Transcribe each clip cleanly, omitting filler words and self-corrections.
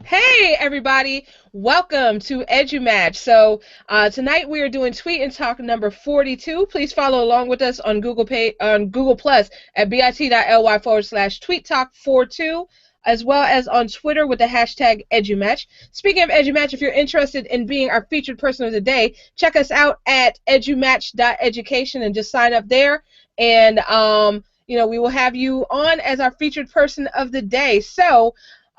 Hey everybody, welcome to EduMatch. Tonight we are doing Tweet and Talk number 42. Please follow along with us on Google Plus at bit.ly/Tweet Talk 42, as well as on Twitter with the hashtag EduMatch. Speaking of EduMatch, if you're interested in being our featured person of the day, check us out at edumatch.education and just sign up there. And we will have you on as our featured person of the day.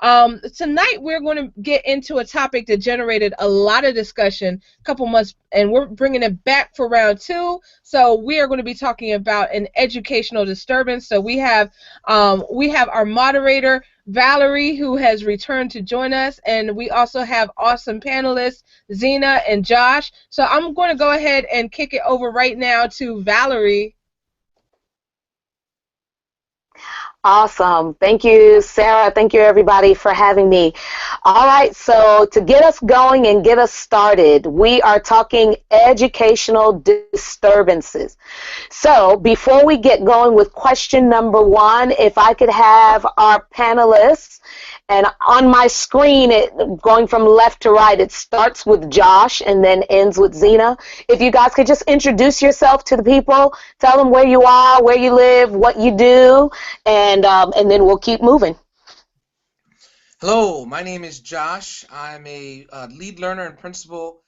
Tonight we're going to get into a topic that generated a lot of discussion a couple months, and we're bringing it back for round two. So we are going to be talking about an educational disturbance. So we have our moderator Valerie, who has returned to join us, and we also have awesome panelists Zena and Josh. So I'm going to go ahead and kick it over right now to Valerie. Awesome. Thank you, Sarah. Thank you, everybody, for having me. All right, so to get us going and get us started, we are talking educational disturbances. So before we get going with question number one, if I could have our panelists, and on my screen, going from left to right, it starts with Josh and then ends with Zena. If you guys could just introduce yourself to the people, tell them where you are, where you live, what you do, and then we'll keep moving. Hello, my name is Josh. I'm a lead learner and principal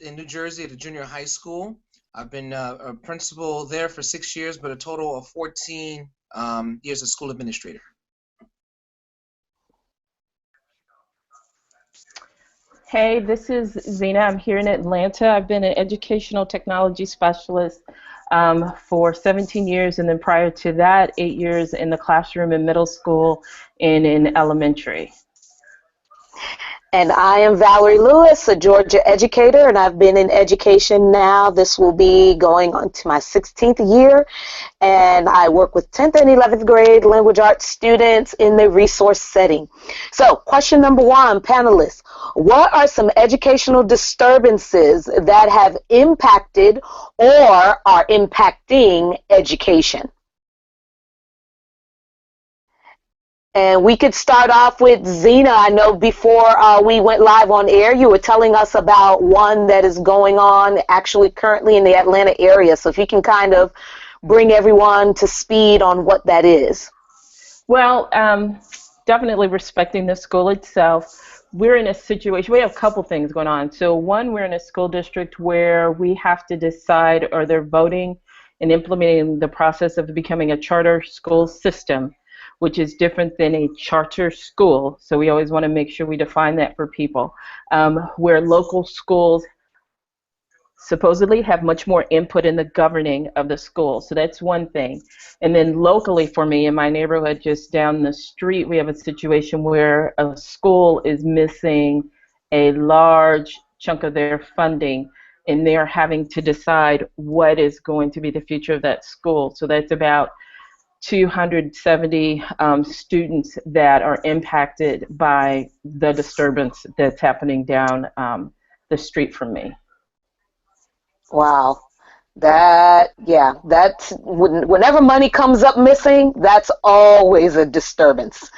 in New Jersey at a junior high school. I've been a principal there for 6 years, but a total of 14 years as school administrator. Hey, this is Zena. I'm here in Atlanta. I've been an educational technology specialist for 17 years, and then prior to that, 8 years in the classroom in middle school and in elementary. And I am Valerie Lewis, a Georgia educator, and I've been in education now. This will be going on to my 16th year, and I work with 10th and 11th grade language arts students in the resource setting. So, question number one, panelists, what are some educational disturbances that have impacted or are impacting education? And we could start off with Zena. I know before we went live on air, you were telling us about one that is going on actually currently in the Atlanta area. So if you can kind of bring everyone to speed on what that is. Well, definitely respecting the school itself. We're in a situation, we have a couple things going on. So one, we're in a school district where we have to decide, or they're voting and implementing the process of becoming a charter school system, which is different than a charter school. So we always want to make sure we define that for people. Where local schools supposedly have much more input in the governing of the school. So that's one thing. And then locally for me, in my neighborhood just down the street, we have a situation where a school is missing a large chunk of their funding, and they're having to decide what is going to be the future of that school. So that's about 270 students that are impacted by the disturbance that's happening down the street from me. Wow. That's whenever money comes up missing, that's always a disturbance.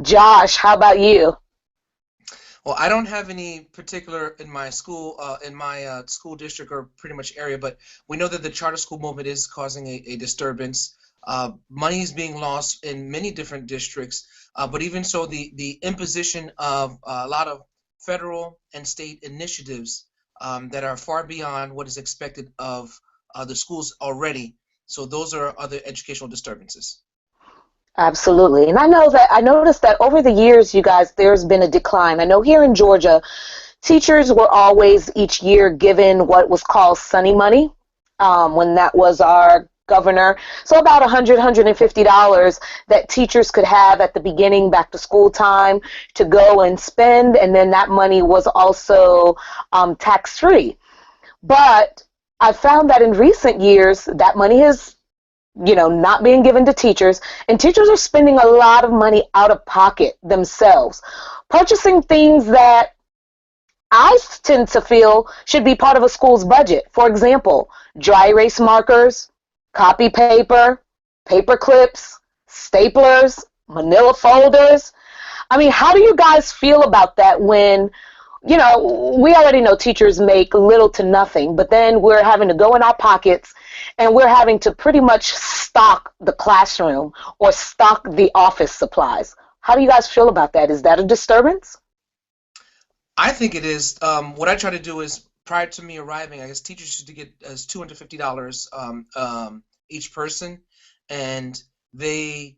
Josh, how about you? Well, I don't have any particular in my school district or pretty much area, but we know that the charter school movement is causing a disturbance. Money is being lost in many different districts, but even so, the imposition of a lot of federal and state initiatives that are far beyond what is expected of the schools already. So those are other educational disturbances. Absolutely. And I noticed that over the years, you guys, there's been a decline. I know here in Georgia, teachers were always each year given what was called Sunny Money, when that was our governor. So about $100, $150 that teachers could have at the beginning back to school time to go and spend, and then that money was also tax-free. But I found that in recent years, that money is not being given to teachers, and teachers are spending a lot of money out of pocket themselves, purchasing things that I tend to feel should be part of a school's budget. For example, dry erase markers, copy paper, paper clips, staplers, manila folders. I mean, how do you guys feel about that when, you know, we already know teachers make little to nothing, but then we're having to go in our pockets and we're having to pretty much stock the classroom or stock the office supplies. How do you guys feel about that? Is that a disturbance? I think it is. What I try to do is, prior to me arriving, I guess teachers used to get as $250 each person, and they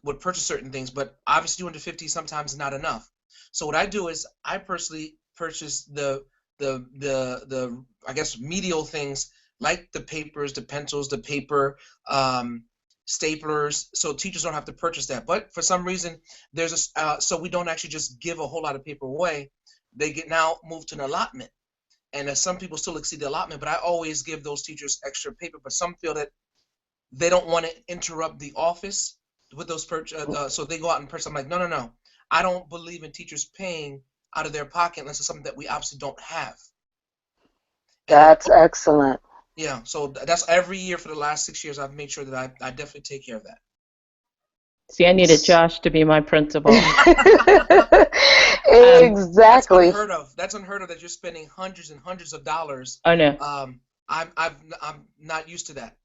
would purchase certain things, but obviously 250 sometimes is not enough. So what I do is I personally purchase the I guess medial things like the papers, the pencils, the paper, staplers, so teachers don't have to purchase that. But for some reason, there's a so we don't actually just give a whole lot of paper away. They get now moved to an allotment, and some people still exceed the allotment. But I always give those teachers extra paper. But some feel that they don't want to interrupt the office with those so they go out and purchase. I'm like, no, no, no. I don't believe in teachers paying out of their pocket unless it's something that we obviously don't have. That's excellent. Yeah, so that's every year for the last 6 years. I've made sure that I definitely take care of that. See, I needed Josh to be my principal. Exactly. That's unheard of. That's unheard of that you're spending hundreds and hundreds of dollars. I know. I'm not used to that.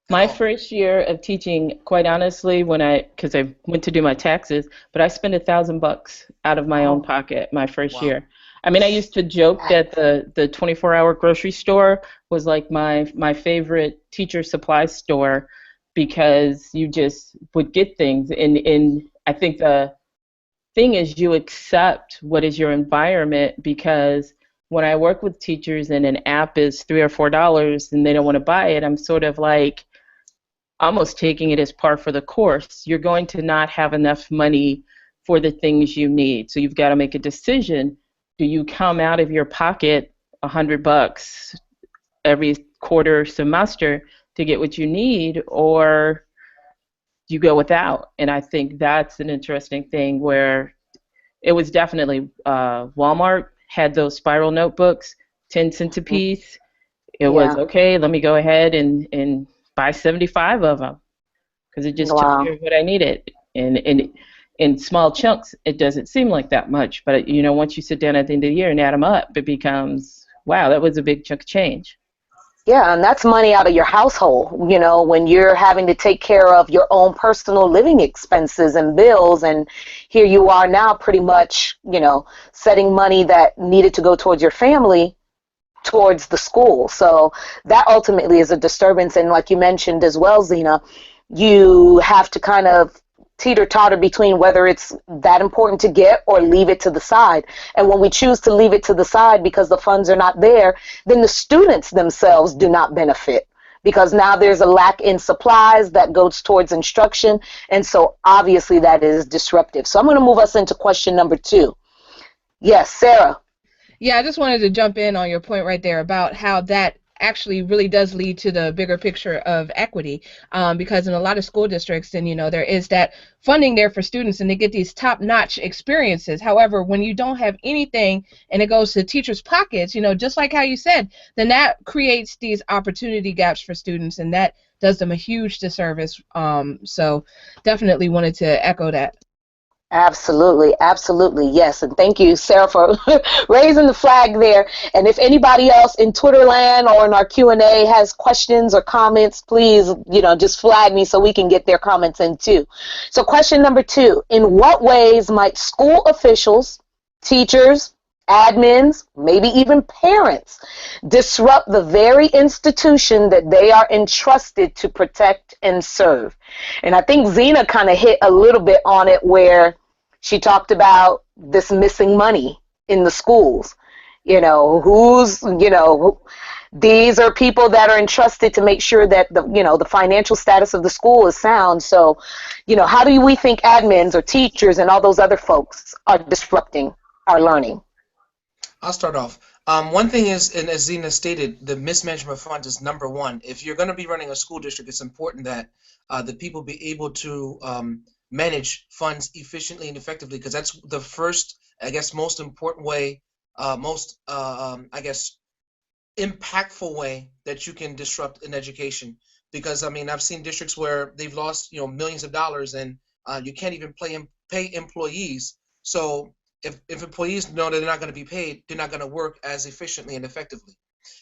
My first year of teaching, quite honestly, because I went to do my taxes, but I spent $1,000 out of my own pocket my first year. I mean, I used to joke that the 24-hour grocery store was like my favorite teacher supply store, because you just would get things. And I think the thing is, you accept what is your environment, because when I work with teachers and an app is $3 or $4 and they don't want to buy it, I'm sort of like almost taking it as par for the course. You're going to not have enough money for the things you need. So you've got to make a decision. Do you come out of your pocket $100 every quarter semester to get what you need, or you go without? And I think that's an interesting thing, where it was definitely Walmart had those spiral notebooks, 10 cents a piece. It was, okay, let me go ahead and buy 75 of them, because it just took care of what I needed. And in small chunks, it doesn't seem like that much, but you know, once you sit down at the end of the year and add them up, it becomes, wow, that was a big chunk of change. Yeah, and that's money out of your household, you know, when you're having to take care of your own personal living expenses and bills, and here you are now pretty much, you know, setting money that needed to go towards your family towards the school. So that ultimately is a disturbance. And like you mentioned as well, Zena, you have to kind of teeter-totter between whether it's that important to get or leave it to the side. And when we choose to leave it to the side because the funds are not there, then the students themselves do not benefit, because now there's a lack in supplies that goes towards instruction. And so obviously that is disruptive. So I'm going to move us into question number 2. Yes, Sarah. Yeah, I just wanted to jump in on your point right there about how that actually really does lead to the bigger picture of equity, because in a lot of school districts, and you know, there is that funding there for students and they get these top-notch experiences. However, when you don't have anything and it goes to teachers' pockets, you know, just like how you said, then that creates these opportunity gaps for students, and that does them a huge disservice. So definitely wanted to echo that. Absolutely, absolutely, yes. And thank you, Sarah, for raising the flag there. And if anybody else in Twitter land or in our Q&A has questions or comments, please, you know, just flag me so we can get their comments in too. So question number 2, in what ways might school officials, teachers, admins, maybe even parents disrupt the very institution that they are entrusted to protect and serve? And I think Zena kind of hit a little bit on it, where she talked about this missing money in the schools. You know, these are people that are entrusted to make sure that the financial status of the school is sound. So, you know, how do we think admins or teachers and all those other folks are disrupting our learning? I'll start off. One thing is, and as Zena stated, the mismanagement of funds is number one. If you're going to be running a school district, it's important that the people be able to manage funds efficiently and effectively, because that's the first, I guess, most important way, I guess, impactful way that you can disrupt an education. Because, I mean, I've seen districts where they've lost, you know, millions of dollars, and you can't even pay employees. So if employees know that they're not going to be paid, they're not going to work as efficiently and effectively.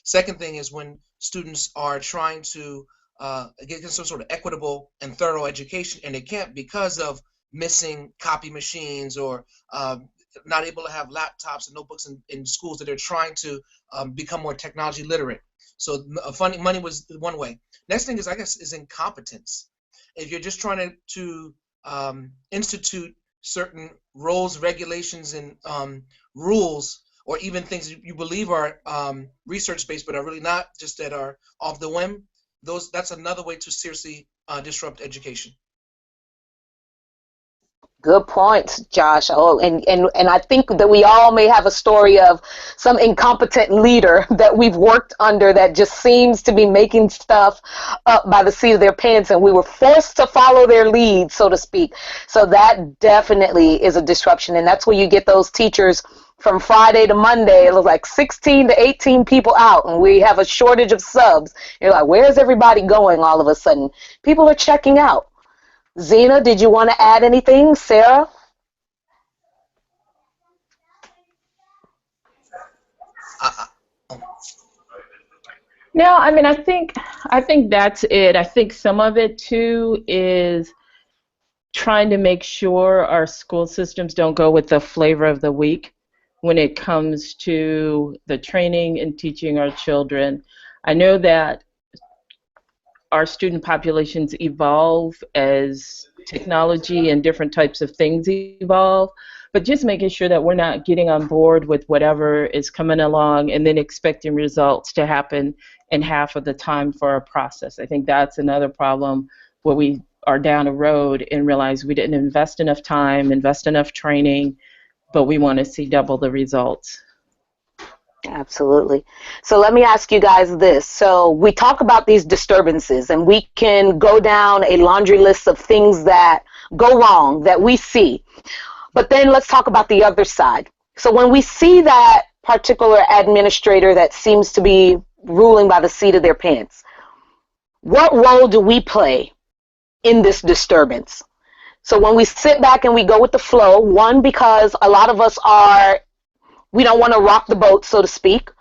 Second thing is when students are trying to get some sort of equitable and thorough education, and they can't because of missing copy machines or not able to have laptops and notebooks in schools that they're trying to become more technology literate. So funding money was one way. Next thing is, I guess, is incompetence. If you're just trying to institute certain roles, regulations, and rules, or even things you believe are research-based but are really not, just that are off the whim, that's another way to seriously disrupt education. Good points, Josh. Oh, and I think that we all may have a story of some incompetent leader that we've worked under that just seems to be making stuff up by the seat of their pants, and we were forced to follow their lead, so to speak. So that definitely is a disruption, and that's where you get those teachers from Friday to Monday. It was like 16 to 18 people out, and we have a shortage of subs. You're like, where's everybody going all of a sudden? People are checking out. Zena, did you want to add anything? Sarah? No, I mean, I think that's it. I think some of it too is trying to make sure our school systems don't go with the flavor of the week when it comes to the training and teaching our children. I know that our student populations evolve as technology and different types of things evolve, but just making sure that we're not getting on board with whatever is coming along and then expecting results to happen in half of the time for our process. I think that's another problem where we are down a road and realize we didn't invest enough time, invest enough training, but we want to see double the results. Absolutely. So let me ask you guys this. So we talk about these disturbances, and we can go down a laundry list of things that go wrong that we see. But then let's talk about the other side. So when we see that particular administrator that seems to be ruling by the seat of their pants, what role do we play in this disturbance? So when we sit back and we go with the flow, one, because a lot of us we don't want to rock the boat, so to speak,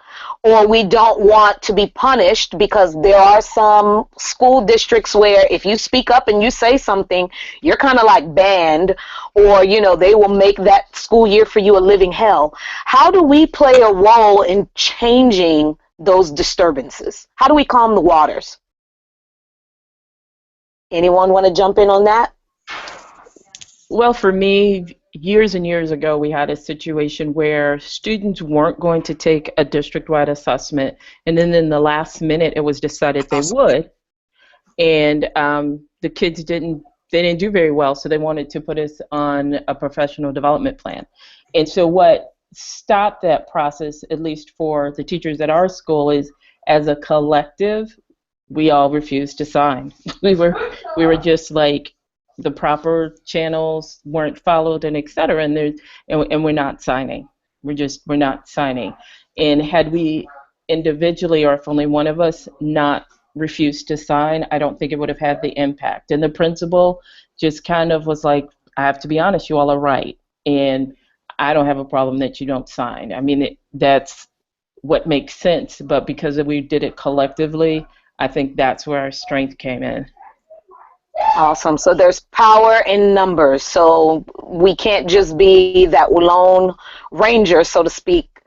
or we don't want to be punished, because there are some school districts where if you speak up and you say something, you're kind of like banned, or, they will make that school year for you a living hell. How do we play a role in changing those disturbances? How do we calm the waters? Anyone want to jump in on that? Well, for me, years and years ago, we had a situation where students weren't going to take a district-wide assessment, and then in the last minute, it was decided they would, and the kids didn't do very well, so they wanted to put us on a professional development plan. And so what stopped that process, at least for the teachers at our school, is as a collective, we all refused to sign. We were just like, the proper channels weren't followed, and et cetera, and we're not signing. We're not signing. And had we individually, or if only one of us, not refused to sign, I don't think it would have had the impact. And the principal just kind of was like, I have to be honest, you all are right, and I don't have a problem that you don't sign. I mean, that's what makes sense, but because we did it collectively, I think that's where our strength came in. Awesome. So there's power in numbers. So we can't just be that lone ranger, so to speak,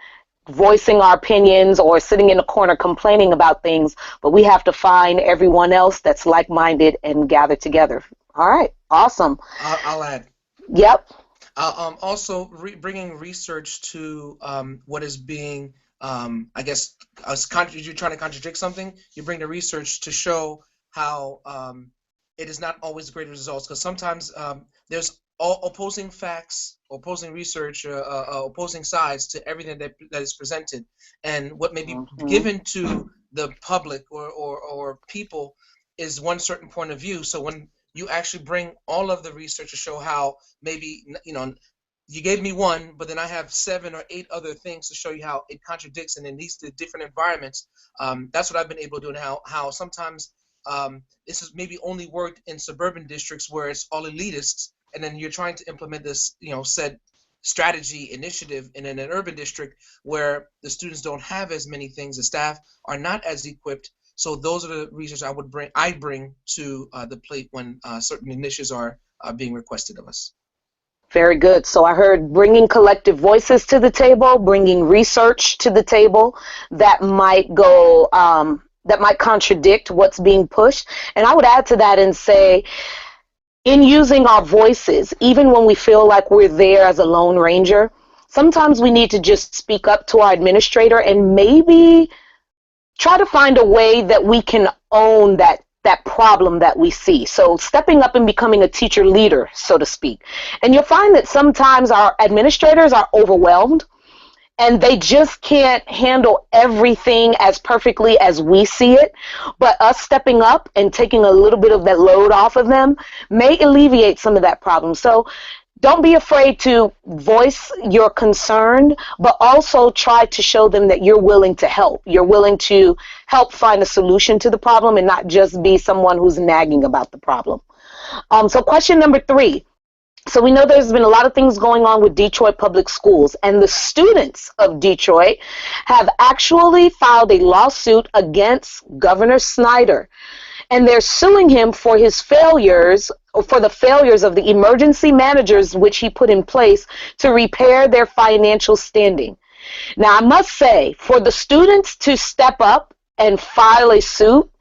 voicing our opinions or sitting in a corner complaining about things, but we have to find everyone else that's like-minded and gather together. All right. Awesome. I'll add. Yep. Also, bringing research to what is being, I guess, you're trying to contradict something, you bring the research to show how it is not always great results, because sometimes there's opposing facts, opposing research, opposing sides to everything that is presented, and what may be given to the public or people is one certain point of view. So when you actually bring all of the research to show how maybe, you gave me one, but then I have 7 or 8 other things to show you how it contradicts, and in these different environments, that's what I've been able to do, and how sometimes this has maybe only worked in suburban districts where it's all elitists, and then you're trying to implement this, said strategy initiative in an urban district where the students don't have as many things, the staff are not as equipped. So those are the reasons I bring to the plate when certain initiatives are being requested of us. Very good. So I heard bringing collective voices to the table, bringing research to the table that might go, that might contradict what's being pushed. And I would add to that and say, in using our voices, even when we feel like we're there as a lone ranger, sometimes we need to just speak up to our administrator and maybe try to find a way that we can own that problem that we see. So stepping up and becoming a teacher leader, so to speak. And you'll find that sometimes our administrators are overwhelmed and they just can't handle everything as perfectly as we see it. But us stepping up and taking a little bit of that load off of them may alleviate some of that problem. So don't be afraid to voice your concern, but also try to show them that you're willing to help. You're willing to help find a solution to the problem and not just be someone who's nagging about the problem. So question number 3. So we know there's been a lot of things going on with Detroit Public Schools, and the students of Detroit have actually filed a lawsuit against Governor Snyder. And they're suing him for his failures, or for the failures of the emergency managers which he put in place to repair their financial standing. Now, I must say, for the students to step up and file a suit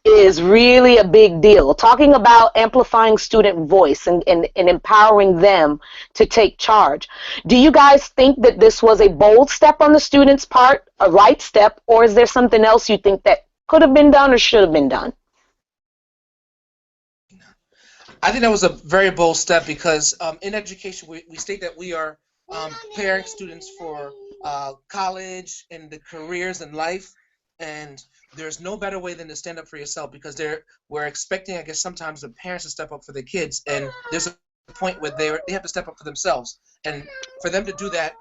is really a big deal. Talking about amplifying student voice and empowering them to take charge. Do you guys think that this was a bold step on the students' part, a right step, or is there something else you think that could have been done or should have been done? I think that was a very bold step because in education, we state that we are preparing students for college and the careers in life, and there's no better way than to stand up for yourself because we're expecting, I guess, sometimes the parents to step up for their kids, and there's a point where they have to step up for themselves, and for them to do that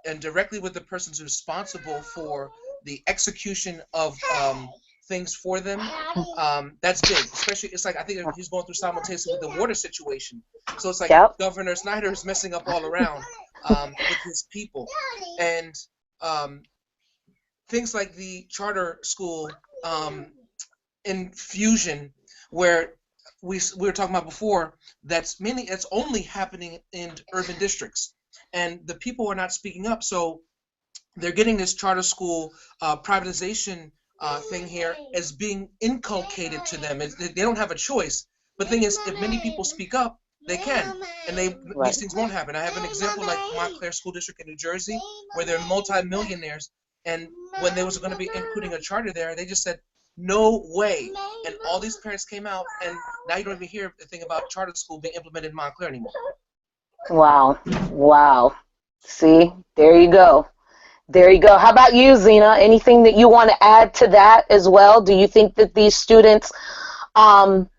and directly with the person who's responsible for the execution of things for them, that's big. Especially, it's like I think he's going through simultaneously with the water situation. So it's like Governor Snyder is messing up all around with his people, and things like the charter school infusion, where we were talking about before, that's only happening in urban districts, and the people are not speaking up. So they're getting this charter school privatization thing here as being inculcated to them. They don't have a choice. But the thing is, if many people speak up, they can, and these things won't happen. I have an example like Montclair School District in New Jersey, where they're multi-millionaires, and when there was going to be including a charter there, they just said, no way. And all these parents came out, and now you don't even hear the thing about charter school being implemented in Montclair anymore. Wow. Wow. See, there you go. There you go. How about you, Zena? Anything that you want to add to that as well? Do you think that these students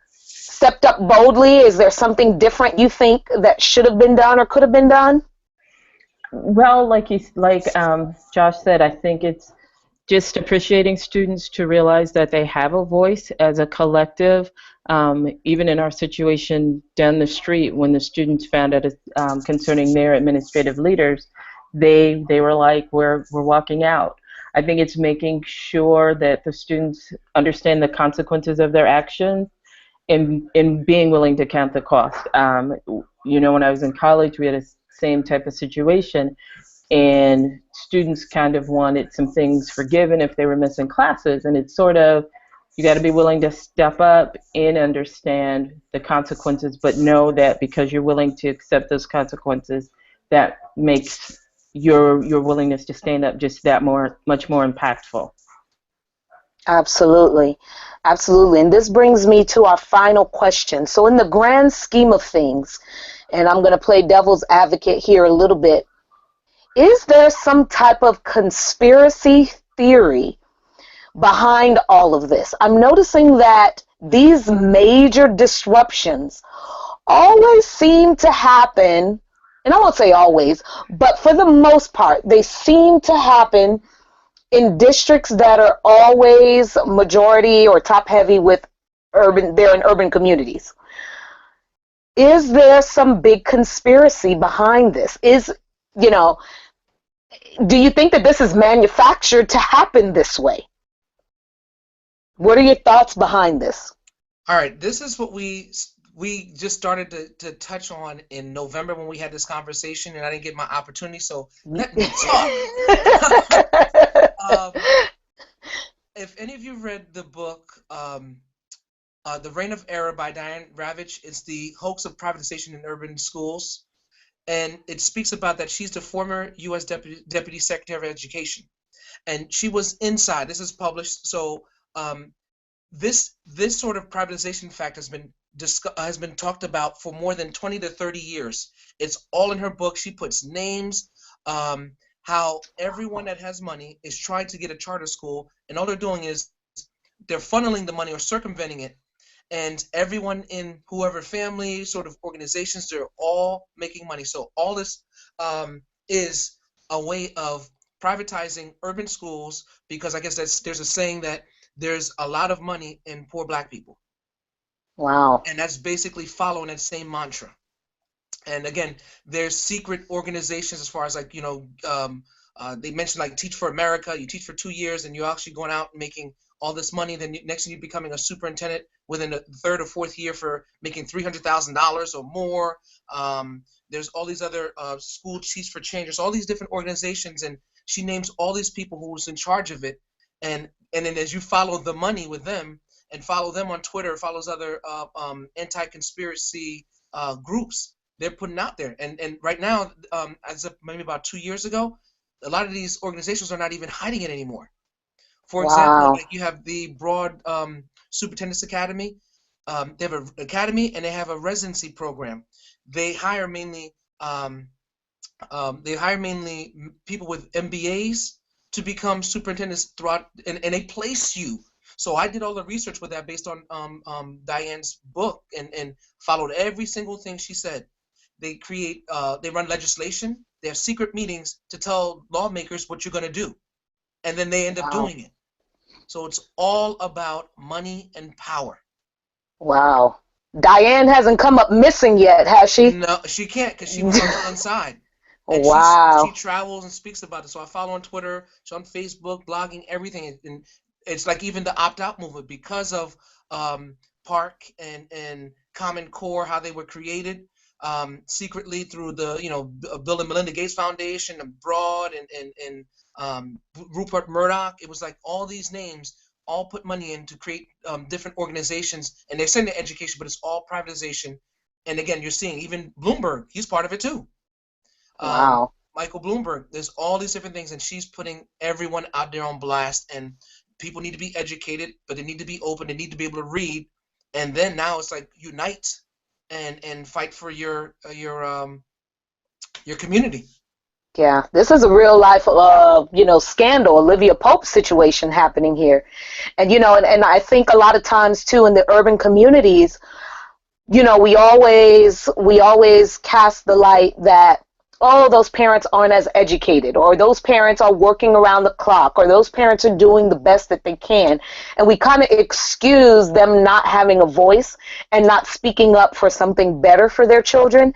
stepped up boldly? Is there something different you think that should have been done or could have been done? Well, like Josh said, I think it's just appreciating students to realize that they have a voice as a collective. Even in our situation down the street, when the students found out concerning their administrative leaders, they were like, we're walking out. I think it's making sure that the students understand the consequences of their actions and being willing to count the cost. You know, when I was in college, we had a same type of situation, and students kind of wanted some things forgiven if they were missing classes, and it's sort of, you got to be willing to step up and understand the consequences, but know that because you're willing to accept those consequences, that makes your willingness to stand up just that much more impactful. Absolutely. Absolutely. And this brings me to our final question. So in the grand scheme of things, and I'm going to play devil's advocate here a little bit, is there some type of conspiracy theory behind all of this? I'm noticing that these major disruptions always seem to happen, and I won't say always, but for the most part, they seem to happen in districts that are always majority or top heavy with they're in urban communities. Is there some big conspiracy behind this? you know, do you think that this is manufactured to happen this way? What are your thoughts behind this? All right, this is what we just started to touch on in November when we had this conversation, and I didn't get my opportunity, so let me talk. If any of you read the book The Reign of Error by Diane Ravitch, it's the hoax of privatization in urban schools, and it speaks about that she's the former U.S. Deputy Secretary of Education, and she was inside. This is published, so this sort of privatization fact has been talked about for more than 20 to 30 years. It's all in her book. She puts names, how everyone that has money is trying to get a charter school, and all they're doing is they're funneling the money or circumventing it. And everyone in whoever family sort of organizations, they're all making money. So all this is a way of privatizing urban schools, because I guess there's a saying that there's a lot of money in poor black people. Wow. And that's basically following that same mantra. And again, there's secret organizations as far as like, they mentioned like Teach for America. You teach for 2 years and you're actually going out and making all this money. Then next thing you're becoming a superintendent within the third or fourth year for making $300,000 or more. There's all these other school chiefs for change. There's all these different organizations, and she names all these people who was in charge of it. And then as you follow the money with them and follow them on Twitter, follows other anti-conspiracy groups, they're putting out there. And right now, as of maybe about 2 years ago, a lot of these organizations are not even hiding it anymore. For example, like you have the Broad Superintendent's Academy. They have an academy and they have a residency program. They hire mainly people with MBAs to become superintendents throughout, and they place you. So I did all the research with that based on Diane's book and followed every single thing she said. They run legislation. They have secret meetings to tell lawmakers what you're going to do, and then they end up doing it. So it's all about money and power. Wow. Diane hasn't come up missing yet, has she? No, she can't, because she was on the inside. And wow. She travels and speaks about it. So I follow on Twitter, she's on Facebook, blogging, everything. And it's like even the opt-out movement, because of Park and Common Core, how they were created secretly through the Bill and Melinda Gates Foundation and Broad and Rupert Murdoch. It was like all these names all put money in to create different organizations, and they're saying the education, but it's all privatization. And again, you're seeing even Bloomberg, he's part of it too. Wow. Michael Bloomberg, there's all these different things, and she's putting everyone out there on blast, and people need to be educated, but they need to be open, they need to be able to read, and then now it's like unite and fight for your community. Yeah, this is a real life, scandal, Olivia Pope situation happening here. And, and I think a lot of times too in the urban communities, we always cast the light that, oh, those parents aren't as educated, or those parents are working around the clock, or those parents are doing the best that they can. And we kind of excuse them not having a voice and not speaking up for something better for their children.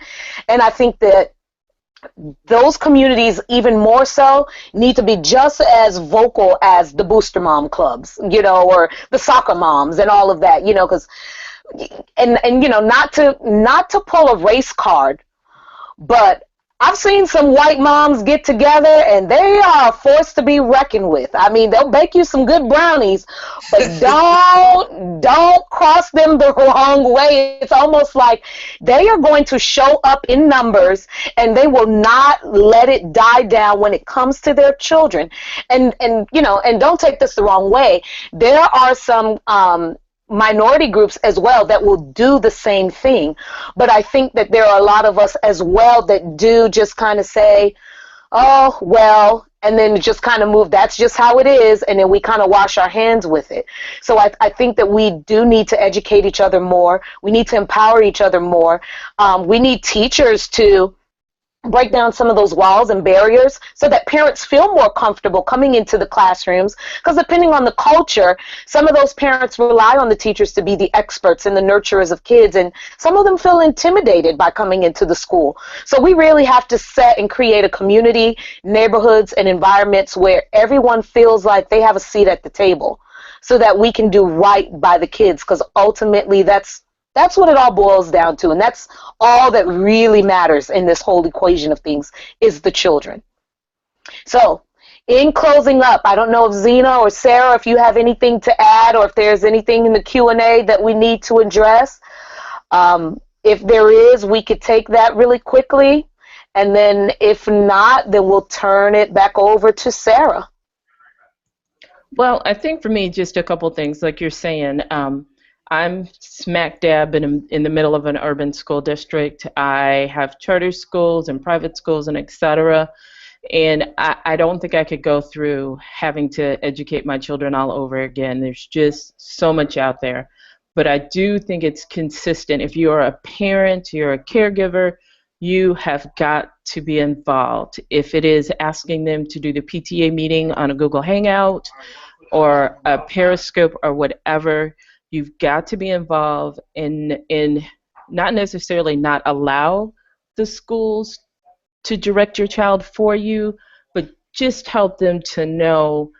And I think that those communities, even more so, need to be just as vocal as the booster mom clubs, or the soccer moms and all of that, because, and not to pull a race card, but I've seen some white moms get together and they are a force to be reckoned with. I mean, they'll bake you some good brownies, but don't cross them the wrong way. It's almost like they are going to show up in numbers and they will not let it die down when it comes to their children. And don't take this the wrong way. There are some minority groups as well that will do the same thing, but I think that there are a lot of us as well that do just kind of say, oh well, and then just kind of move, that's just how it is, and then we kind of wash our hands with it. So I think that we do need to educate each other more. We need to empower each other more. We need teachers to break down some of those walls and barriers so that parents feel more comfortable coming into the classrooms, because depending on the culture, some of those parents rely on the teachers to be the experts and the nurturers of kids, and some of them feel intimidated by coming into the school. So we really have to set and create a community, neighborhoods, and environments where everyone feels like they have a seat at the table so that we can do right by the kids, because ultimately that's what it all boils down to, and that's all that really matters in this whole equation of things is the children. So, in closing up, I don't know if Zena or Sarah, if you have anything to add, or if there's anything in the Q&A that we need to address. If there is, we could take that really quickly, and then if not, then we'll turn it back over to Sarah. Well, I think for me, just a couple things, like you're saying. I'm smack dab in the middle of an urban school district. I have charter schools and private schools and et cetera. And I don't think I could go through having to educate my children all over again. There's just so much out there. But I do think it's consistent. If you're a parent, you're a caregiver, you have got to be involved. If it is asking them to do the PTA meeting on a Google Hangout or a Periscope or whatever, you've got to be involved in not necessarily not allow the schools to direct your child for you, but just help them to know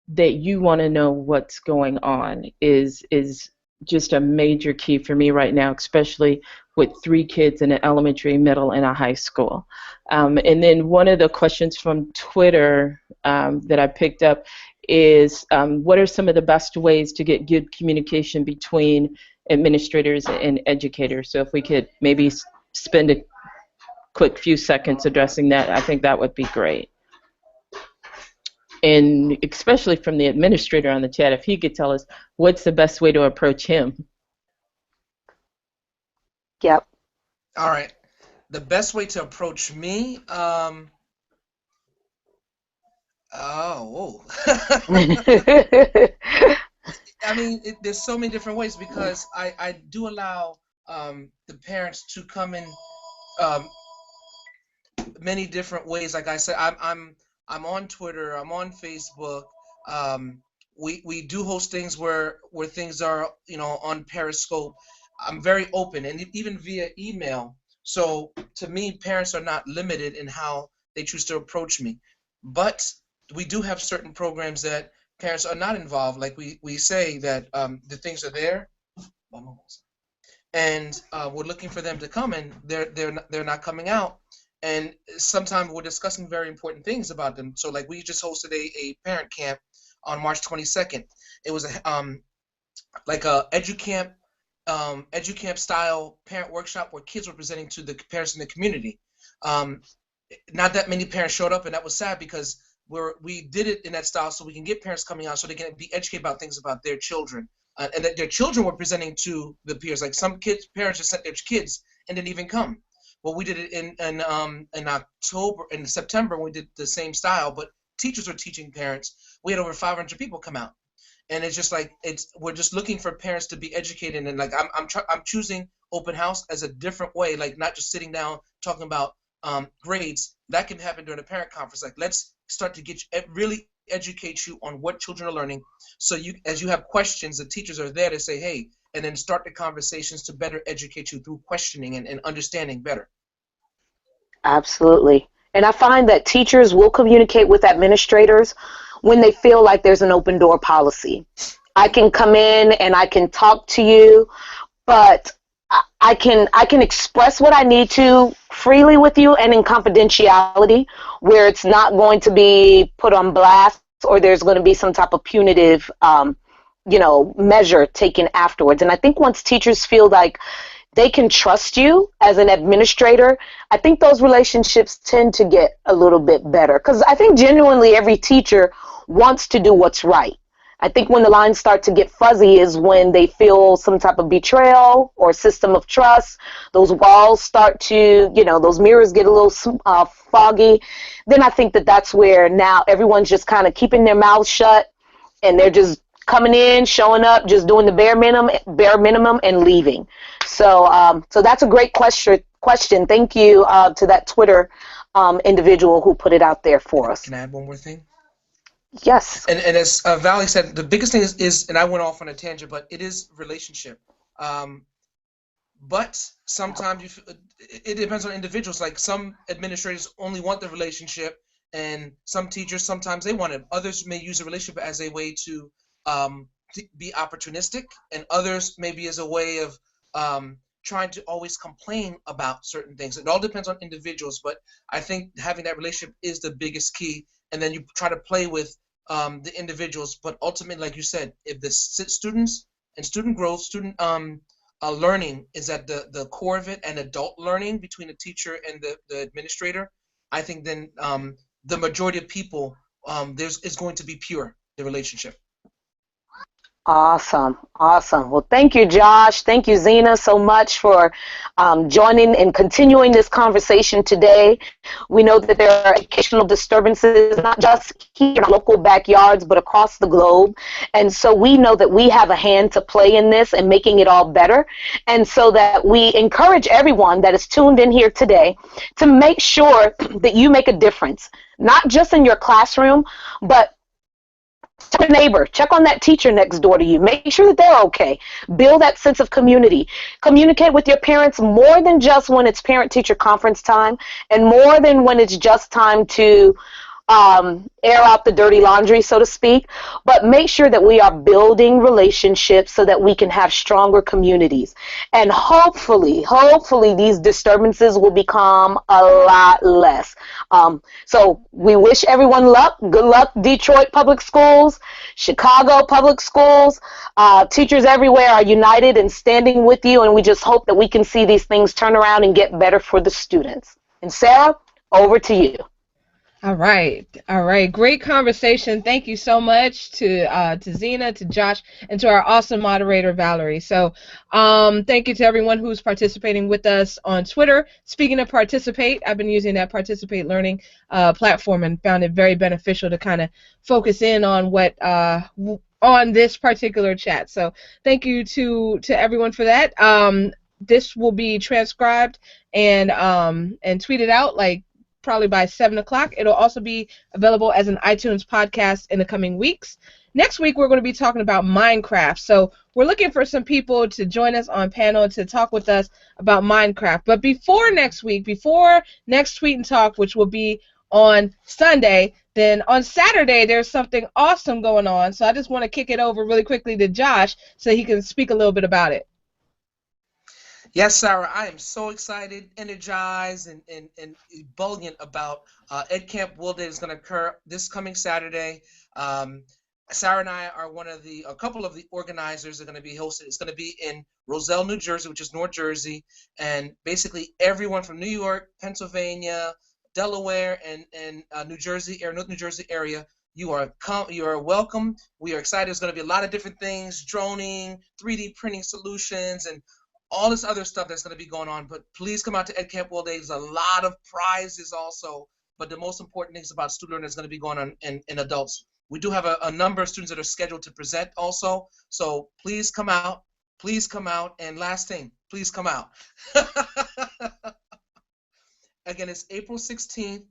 that you want to know what's going on is just a major key for me right now, especially with 3 kids in an elementary, middle, and a high school. And then one of the questions from Twitter that I picked up is what are some of the best ways to get good communication between administrators and educators? So if we could maybe spend a quick few seconds addressing that, I think that would be great. And especially from the administrator on the chat, if he could tell us what's the best way to approach him. Yep. All right. The best way to approach me, I mean, there's so many different ways, because I do allow the parents to come in many different ways. Like I said, I'm on Twitter, I'm on Facebook. We do host things where things are, on Periscope. I'm very open, and even via email. So to me, parents are not limited in how they choose to approach me. But we do have certain programs that parents are not involved. Like we say that the things are there, and we're looking for them to come, and they're not coming out. And sometimes we're discussing very important things about them. So like we just hosted a parent camp on March 22nd. It was like a EduCamp style parent workshop where kids were presenting to the parents in the community. Not that many parents showed up, and that was sad, because we did it in that style so we can get parents coming out so they can be educated about things about their children, and that their children were presenting to the peers. Like some parents just sent their kids and didn't even come. Well, we did it in October, in September, we did the same style, but teachers were teaching parents. We had over 500 people come out, and it's just like we're just looking for parents to be educated, and like I'm choosing open house as a different way, like not just sitting down talking about grades. That can happen during a parent conference. Like let's start to really educate you on what children are learning, so as you have questions, the teachers are there to say, hey, and then start the conversations to better educate you through questioning and understanding better. Absolutely. And I find that teachers will communicate with administrators when they feel like there's an open door policy. I can come in and I can talk to you, but I can express what I need to freely with you and in confidentiality, where it's not going to be put on blast or there's going to be some type of punitive measure taken afterwards. And I think once teachers feel like they can trust you as an administrator, I think those relationships tend to get a little bit better, because I think genuinely every teacher wants to do what's right. I think when the lines start to get fuzzy is when they feel some type of betrayal or system of trust. Those walls start to, those mirrors get a little foggy. Then I think that's where now everyone's just kind of keeping their mouths shut, and they're just coming in, showing up, just doing the bare minimum and leaving. So that's a great question question. Thank you to that Twitter individual who put it out there for us. Can I add one more thing? Yes. And as Valerie said, the biggest thing is, and I went off on a tangent, but it is relationship. But sometimes it depends on individuals. Like some administrators only want the relationship, and some teachers sometimes they want it. Others may use a relationship as a way to be opportunistic, and others maybe as a way of trying to always complain about certain things. It all depends on individuals, but I think having that relationship is the biggest key. And then you try to play with the individuals, but ultimately, like you said, if the students and student growth, student learning is at the core of it, and adult learning between the teacher and the administrator, I think then the majority of people, is going to be pure, the relationship. Awesome. Awesome. Well, thank you, Josh. Thank you, Zena, so much for joining and continuing this conversation today. We know that there are educational disturbances, not just here in our local backyards, but across the globe. And so we know that we have a hand to play in this and making it all better. And so that we encourage everyone that is tuned in here today to make sure that you make a difference, not just in your classroom, but check a neighbor, check on that teacher next door to you. Make sure that they're okay. Build that sense of community. Communicate with your parents more than just when it's parent-teacher conference time, and more than when it's just time to air out the dirty laundry, so to speak. But make sure that we are building relationships so that we can have stronger communities. And hopefully these disturbances will become a lot less. So we wish everyone luck. Good luck, Detroit Public Schools, Chicago Public Schools. Teachers everywhere are united and standing with you, and we just hope that we can see these things turn around and get better for the students. And Sarah, over to you. All right. Great conversation. Thank you so much to Zena, to Josh, and to our awesome moderator, Valerie. So thank you to everyone who's participating with us on Twitter. Speaking of participate, I've been using that Participate Learning platform and found it very beneficial to kind of focus in on what on this particular chat. So thank you to everyone for that. This will be transcribed and tweeted out probably by 7 o'clock. It'll also be available as an iTunes podcast in the coming weeks. Next week, we're going to be talking about Minecraft. So we're looking for some people to join us on panel to talk with us about Minecraft. But before next Tweet and Talk, which will be on Sunday, then on Saturday, there's something awesome going on. So I just want to kick it over really quickly to Josh so he can speak a little bit about it. Yes, Sarah, I am so excited, energized, and ebullient about Ed Camp World Day is going to occur this coming Saturday. Sarah and I are a couple of the organizers that are going to be hosted. It's going to be in Roselle, New Jersey, which is North Jersey, and basically everyone from New York, Pennsylvania, Delaware, and New Jersey, North New Jersey area. You are welcome. We are excited. There's going to be a lot of different things: droning, 3D printing solutions, and all this other stuff that's going to be going on. But please come out to Ed Camp World Day. There's a lot of prizes also, but the most important things about student learning is going to be going on in adults. We do have a number of students that are scheduled to present also, so please come out. Please come out. And last thing, please come out. Again, it's April 16th,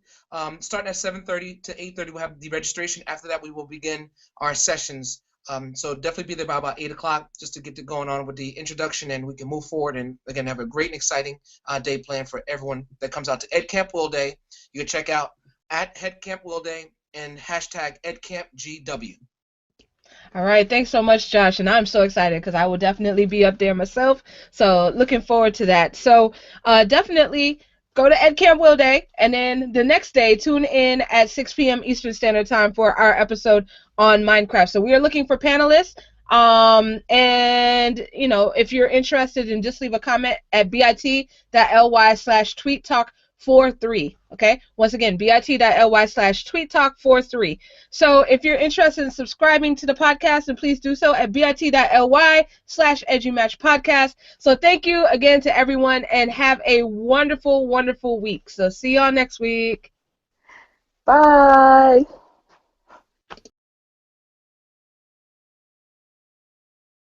starting at 7:30 to 8:30. We'll have the registration. After that, we will begin our sessions. So definitely be there by about 8 o'clock just to get going on with the introduction, and we can move forward and, again, have a great and exciting day planned for everyone that comes out to Ed Camp World Day. You can check out at Ed Camp World Day and hashtag EdCampGW. All right. Thanks so much, Josh. And I'm so excited because I will definitely be up there myself. So looking forward to that. So definitely go to Ed Camp World Day, and then the next day, tune in at 6 p.m. Eastern Standard Time for our episode on Minecraft. So we are looking for panelists, and, if you're interested, in just leave a comment at bit.ly/tweettalk43, okay? Once again, bit.ly/tweettalk43. So if you're interested in subscribing to the podcast, then please do so at bit.ly/edumatchpodcast. So thank you again to everyone, and have a wonderful, wonderful week. So see y'all next week. Bye.